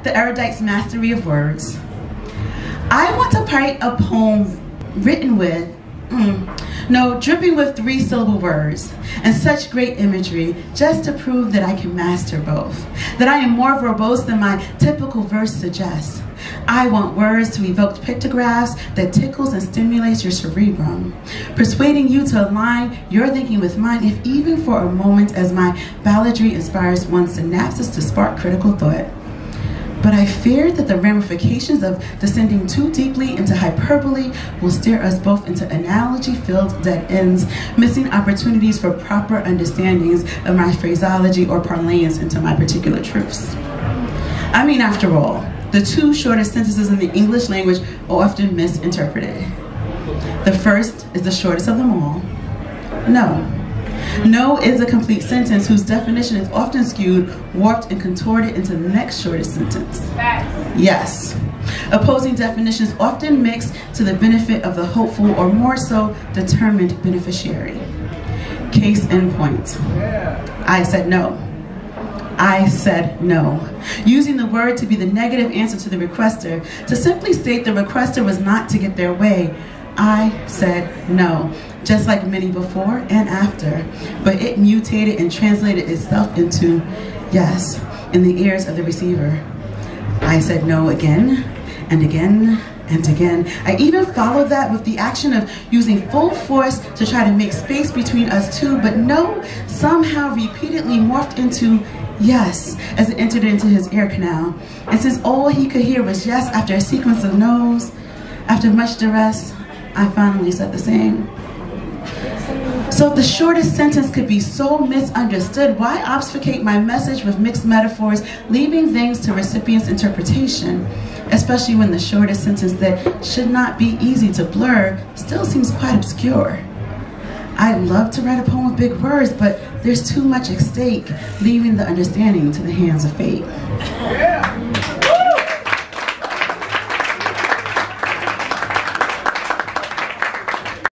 respect the erudite's mastery of words. I want to write a poem written with, dripping with 3-syllable words and such great imagery, just to prove that I can master both, that I am more verbose than my typical verse suggests. I want words to evoke pictographs that tickles and stimulates your cerebrum, persuading you to align your thinking with mine, if even for a moment, as my balladry inspires one's synapses to spark critical thought. But I fear that the ramifications of descending too deeply into hyperbole will steer us both into analogy-filled dead ends, missing opportunities for proper understandings of my phraseology or parlance into my particular truths. I mean, after all, the 2 shortest sentences in the English language are often misinterpreted. The first is the shortest of them all. No. No is a complete sentence whose definition is often skewed, warped, and contorted into the next shortest sentence. Yes. Opposing definitions often mix to the benefit of the hopeful, or more so, determined beneficiary. Case in point. I said no. I said no. Using the word to be the negative answer to the requester, to simply state the requester was not to get their way. I said no, just like many before and after, but it mutated and translated itself into yes in the ears of the receiver. I said no again and again and again. I even followed that with the action of using full force to try to make space between us two, but no somehow repeatedly morphed into yes as it entered into his ear canal. And since all he could hear was yes after a sequence of no's, after much duress, I finally said the same. So if the shortest sentence could be so misunderstood, why obfuscate my message with mixed metaphors, leaving things to recipients' interpretation, especially when the shortest sentence that should not be easy to blur still seems quite obscure? I'd love to write a poem with big words, but there's too much at stake, leaving the understanding to the hands of fate.